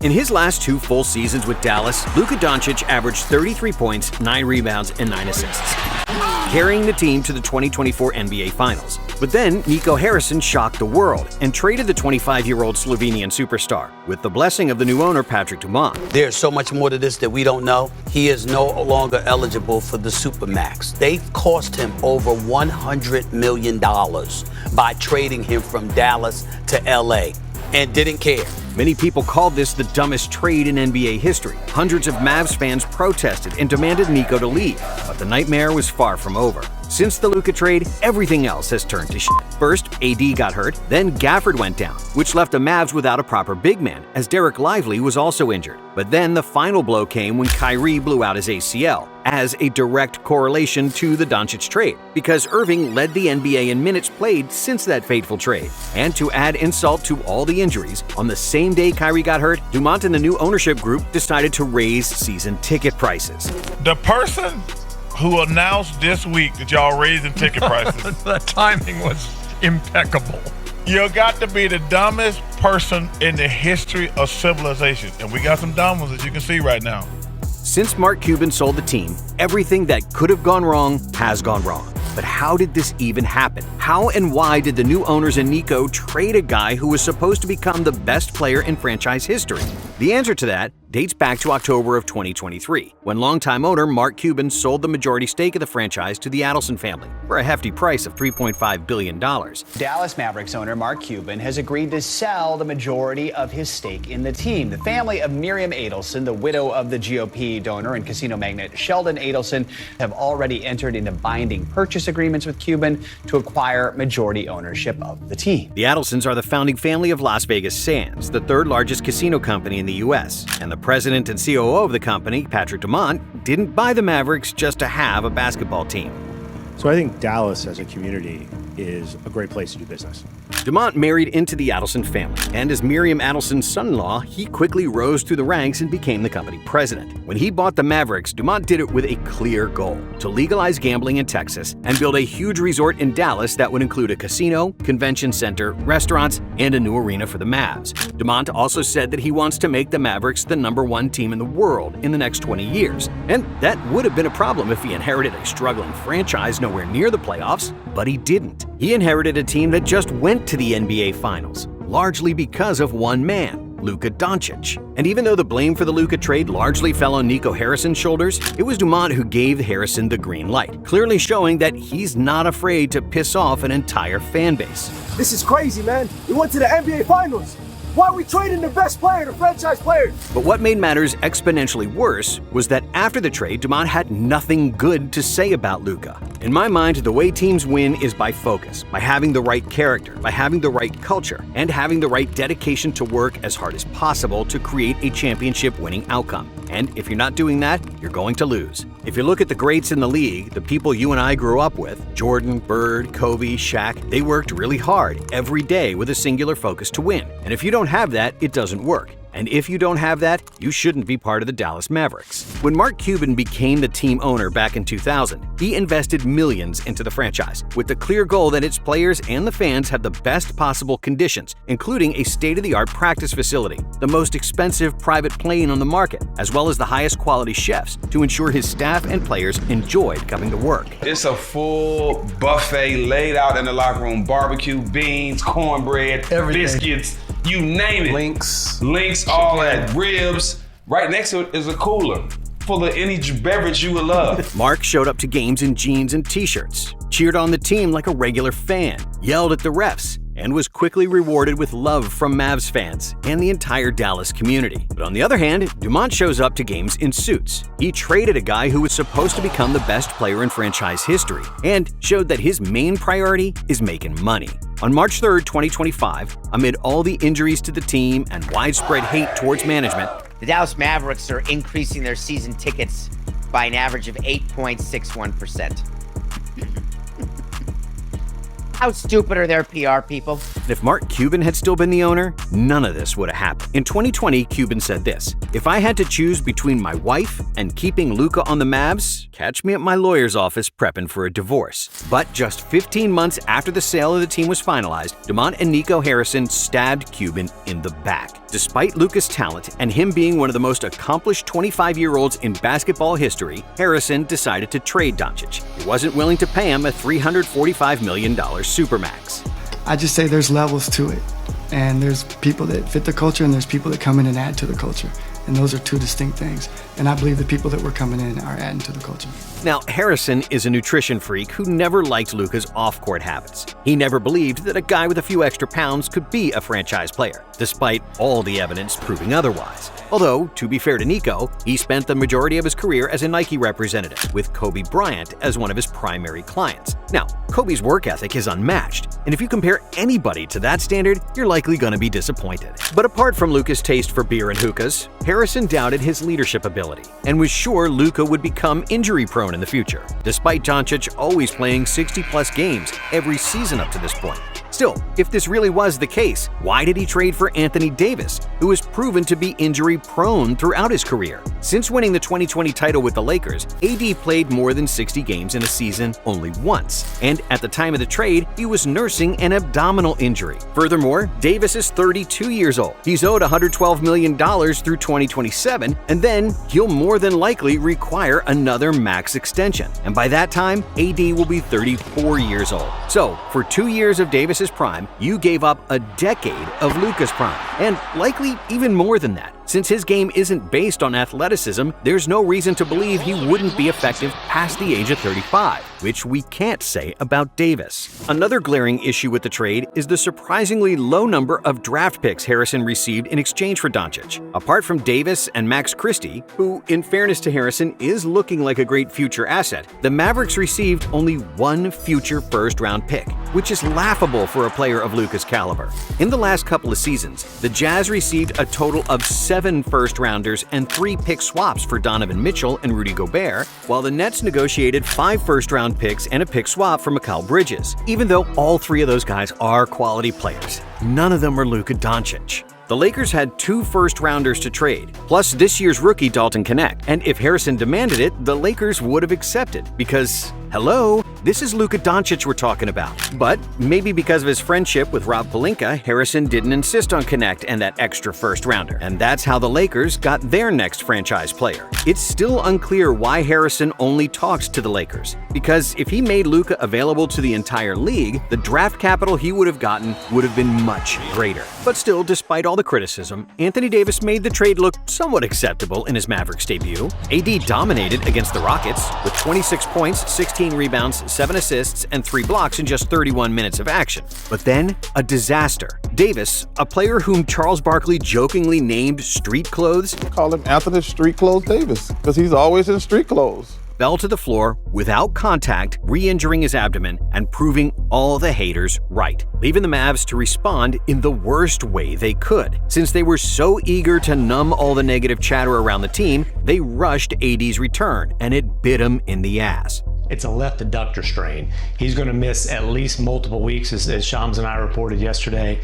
In his last 2 full seasons with Dallas, Luka Doncic averaged 33 points, 9 rebounds, and 9 assists, carrying the team to the 2024 NBA Finals. But then, Nico Harrison shocked the world and traded the 25-year-old Slovenian superstar, with the blessing of the new owner, Patrick Dumont. There's so much more to this that we don't know. He is no longer eligible for the Supermax. They cost him over $100 million by trading him from Dallas to LA and didn't care. Many people called this the dumbest trade in NBA history. Hundreds of Mavs fans protested and demanded Nico to leave, but the nightmare was far from over. Since the Luka trade, everything else has turned to shit. First, AD got hurt, then Gafford went down, which left the Mavs without a proper big man, as Derek Lively was also injured. But then the final blow came when Kyrie blew out his ACL, as a direct correlation to the Doncic trade, because Irving led the NBA in minutes played since that fateful trade. And to add insult to all the injuries, on the same day Kyrie got hurt, Dumont and the new ownership group decided to raise season ticket prices. The person who announced this week that y'all raising ticket prices, the timing was impeccable. You got to be the dumbest person in the history of civilization. And we got some dumb ones, as you can see right now. Since Mark Cuban sold the team, everything that could have gone wrong has gone wrong. But how did this even happen? How and why did the new owners and Nico trade a guy who was supposed to become the best player in franchise history? The answer to that dates back to October of 2023, when longtime owner Mark Cuban sold the majority stake of the franchise to the Adelson family for a hefty price of $3.5 billion. Dallas Mavericks owner Mark Cuban has agreed to sell the majority of his stake in the team. The family of Miriam Adelson, the widow of the GOP donor and casino magnate Sheldon Adelson, have already entered into binding purchase agreements with Cuban to acquire majority ownership of the team. The Adelsons are the founding family of Las Vegas Sands, the third largest casino company in the U.S., and the president and COO of the company, Patrick Dumont, didn't buy the Mavericks just to have a basketball team. So I think Dallas as a community is a great place to do business. Dumont married into the Adelson family, and as Miriam Adelson's son-in-law, he quickly rose through the ranks and became the company president. When he bought the Mavericks, Dumont did it with a clear goal: to legalize gambling in Texas and build a huge resort in Dallas that would include a casino, convention center, restaurants, and a new arena for the Mavs. Dumont also said that he wants to make the Mavericks the #1 team in the world in the next 20 years. And that would have been a problem if he inherited a struggling franchise nowhere near the playoffs, but he didn't. He inherited a team that just went to the NBA Finals, largely because of one man, Luka Doncic. And even though the blame for the Luka trade largely fell on Nico Harrison's shoulders, it was Dumont who gave Harrison the green light, clearly showing that he's not afraid to piss off an entire fan base. This is crazy, man. We went to the NBA Finals. Why are we trading the best player, the franchise player? But what made matters exponentially worse was that after the trade, Dumont had nothing good to say about Luka. In my mind, the way teams win is by focus, by having the right character, by having the right culture, and having the right dedication to work as hard as possible to create a championship-winning outcome. And if you're not doing that, you're going to lose. If you look at the greats in the league, the people you and I grew up with, Jordan, Bird, Kobe, Shaq, they worked really hard every day with a singular focus to win. And if you don't have that, it doesn't work. And if you don't have that, you shouldn't be part of the Dallas Mavericks. When Mark Cuban became the team owner back in 2000, he invested millions into the franchise, with the clear goal that its players and the fans have the best possible conditions, including a state-of-the-art practice facility, the most expensive private plane on the market, as well as the highest quality chefs to ensure his staff and players enjoyed coming to work. It's a full buffet laid out in the locker room: barbecue, beans, cornbread, biscuits, you name it. Links, all that, ribs. Right next to it is a cooler full of any beverage you would love. Mark showed up to games in jeans and t-shirts, cheered on the team like a regular fan, yelled at the refs, and was quickly rewarded with love from Mavs fans and the entire Dallas community. But on the other hand, Dumont shows up to games in suits. He traded a guy who was supposed to become the best player in franchise history and showed that his main priority is making money. On March 3rd, 2025, amid all the injuries to the team and widespread hate towards management, the Dallas Mavericks are increasing their season tickets by an average of 8.61%. How stupid are their PR people? If Mark Cuban had still been the owner, none of this would have happened. In 2020, Cuban said this: "If I had to choose between my wife and keeping Luka on the Mavs, catch me at my lawyer's office prepping for a divorce." But just 15 months after the sale of the team was finalized, Dumont and Nico Harrison stabbed Cuban in the back. Despite Luka's talent and him being one of the most accomplished 25-year-olds in basketball history, Harrison decided to trade Doncic. He wasn't willing to pay him a $345 million supermax. I just say there's levels to it. And there's people that fit the culture and there's people that come in and add to the culture. And those are two distinct things. And I believe the people that were coming in are adding to the culture. Now, Harrison is a nutrition freak who never liked Luka's off-court habits. He never believed that a guy with a few extra pounds could be a franchise player, despite all the evidence proving otherwise. Although, to be fair to Nico, he spent the majority of his career as a Nike representative, with Kobe Bryant as one of his primary clients. Now, Kobe's work ethic is unmatched, and if you compare anybody to that standard, you're likely going to be disappointed. But apart from Luka's taste for beer and hookahs, Harrison doubted his leadership ability and was sure Luka would become injury-prone in the future, despite Doncic always playing 60-plus games every season up to this point. Still, if this really was the case, why did he trade for Anthony Davis, who has proven to be injury-prone throughout his career? Since winning the 2020 title with the Lakers, AD played more than 60 games in a season only once, and at the time of the trade, he was nursing an abdominal injury. Furthermore, Davis is 32 years old. He's owed $112 million through 2027, and then he'll more than likely require another max extension. And by that time, AD will be 34 years old. So, for 2 years of Davis's prime, you gave up a decade of Luka's prime, and likely even more than that. Since his game isn't based on athleticism, there's no reason to believe he wouldn't be effective past the age of 35, which we can't say about Davis. Another glaring issue with the trade is the surprisingly low number of draft picks Harrison received in exchange for Doncic. Apart from Davis and Max Christie, who, in fairness to Harrison, is looking like a great future asset, the Mavericks received only one future first-round pick, which is laughable for a player of Luka's caliber. In the last couple of seasons, the Jazz received a total of 7 first-rounders and 3 pick swaps for Donovan Mitchell and Rudy Gobert, while the Nets negotiated 5 first-round picks and a pick swap for Mikal Bridges. Even though all 3 of those guys are quality players, none of them are Luka Doncic. The Lakers had 2 first-rounders to trade, plus this year's rookie Dalton Knecht, and if Harrison demanded it, the Lakers would have accepted, because, hello, this is Luka Doncic we're talking about. But maybe because of his friendship with Rob Pelinka, Harrison didn't insist on Knecht and that extra first-rounder, and that's how the Lakers got their next franchise player. It's still unclear why Harrison only talks to the Lakers, because if he made Luka available to the entire league, the draft capital he would have gotten would have been much greater. But still, despite all the criticism, Anthony Davis made the trade look somewhat acceptable in his Mavericks debut. AD dominated against the Rockets with 26 points, 16 rebounds, 7 assists, and 3 blocks in just 31 minutes of action. But then, a disaster. Davis, a player whom Charles Barkley jokingly named Street Clothes, call him Anthony Street Clothes Davis, because he's always in street clothes, fell to the floor without contact, re-injuring his abdomen and proving all the haters right, leaving the Mavs to respond in the worst way they could. Since they were so eager to numb all the negative chatter around the team, they rushed AD's return, and it bit him in the ass. It's a left adductor strain. He's going to miss at least multiple weeks, as Shams and I reported yesterday.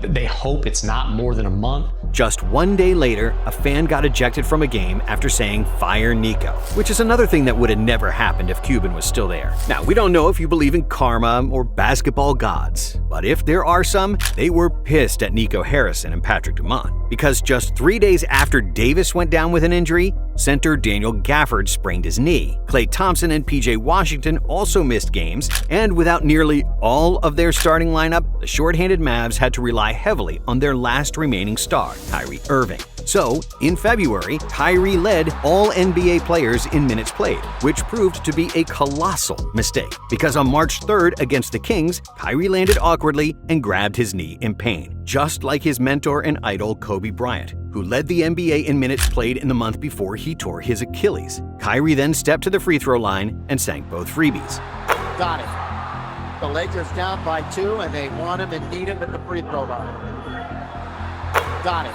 They hope it's not more than a month. Just 1 day later, a fan got ejected from a game after saying "Fire Nico," which is another thing that would have never happened if Cuban was still there. Now, we don't know if you believe in karma or basketball gods, but if there are some, they were pissed at Nico Harrison and Patrick Dumont, because just 3 days after Davis went down with an injury, center Daniel Gafford sprained his knee. Klay Thompson and PJ Washington also missed games, and without nearly all of their starting lineup, the shorthanded Mavs had to rely heavily on their last remaining star, Kyrie Irving. So, in February, Kyrie led all NBA players in minutes played, which proved to be a colossal mistake, because on March 3rd against the Kings, Kyrie landed awkwardly and grabbed his knee in pain, just like his mentor and idol Kobe Bryant, who led the NBA in minutes played in the month before he tore his Achilles. Kyrie then stepped to the free throw line and sank both freebies. Got it. The Lakers down by 2, and they want him and need him at the free throw line. Got it.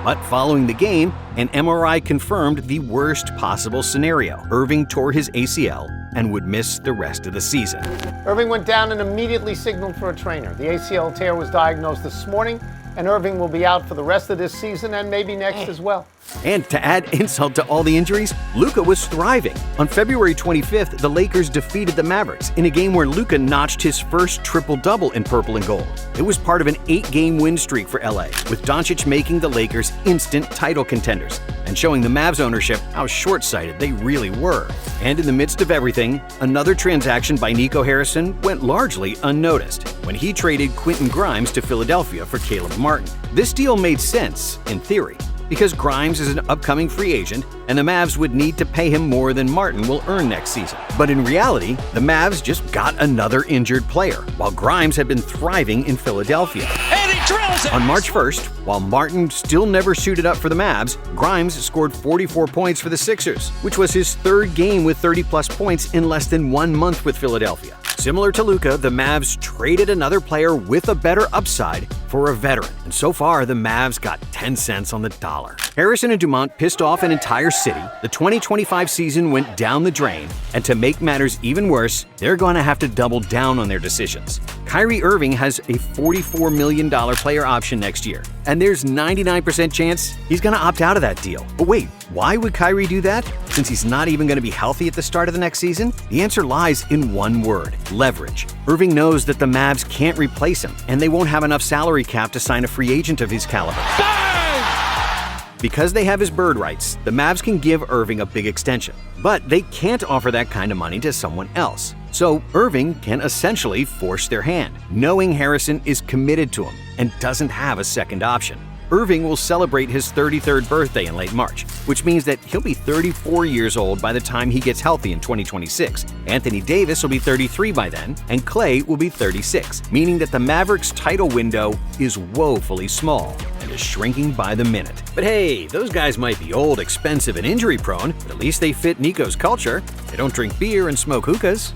But following the game, an MRI confirmed the worst possible scenario. Irving tore his ACL and would miss the rest of the season. Irving went down and immediately signaled for a trainer. The ACL tear was diagnosed this morning. and Irving will be out for the rest of this season and maybe next as well. And to add insult to all the injuries, Luka was thriving. On February 25th, the Lakers defeated the Mavericks in a game where Luka notched his first triple-double in purple and gold. It was part of an 8-game win streak for LA, with Doncic making the Lakers instant title contenders and showing the Mavs ownership how short-sighted they really were. And in the midst of everything, another transaction by Nico Harrison went largely unnoticed when he traded Quentin Grimes to Philadelphia for Caleb Martin. This deal made sense, in theory, because Grimes is an upcoming free agent and the Mavs would need to pay him more than Martin will earn next season. But in reality, the Mavs just got another injured player, while Grimes had been thriving in Philadelphia. And he drills it! On March 1st, while Martin still never suited up for the Mavs, Grimes scored 44 points for the Sixers, which was his third game with 30-plus points in less than 1 month with Philadelphia. Similar to Luka, the Mavs traded another player with a better upside for a veteran, and so far the Mavs got 10 cents on the dollar. Harrison and Dumont pissed off an entire city. The 2025 season went down the drain, and to make matters even worse, they're going to have to double down on their decisions. Kyrie Irving has a $44 million player option next year, and there's 99% chance he's going to opt out of that deal. But wait, why would Kyrie do that? Since he's not even going to be healthy at the start of the next season? The answer lies in one word: leverage. Irving knows that the Mavs can't replace him, and they won't have enough salary cap to sign a free agent of his caliber. Because they have his bird rights, the Mavs can give Irving a big extension, but they can't offer that kind of money to someone else. So Irving can essentially force their hand, knowing Harrison is committed to him and doesn't have a second option. Irving will celebrate his 33rd birthday in late March, which means that he'll be 34 years old by the time he gets healthy in 2026. Anthony Davis will be 33 by then, and Klay will be 36, meaning that the Mavericks' title window is woefully small and is shrinking by the minute. But hey, those guys might be old, expensive, and injury-prone, but at least they fit Nico's culture. They don't drink beer and smoke hookahs.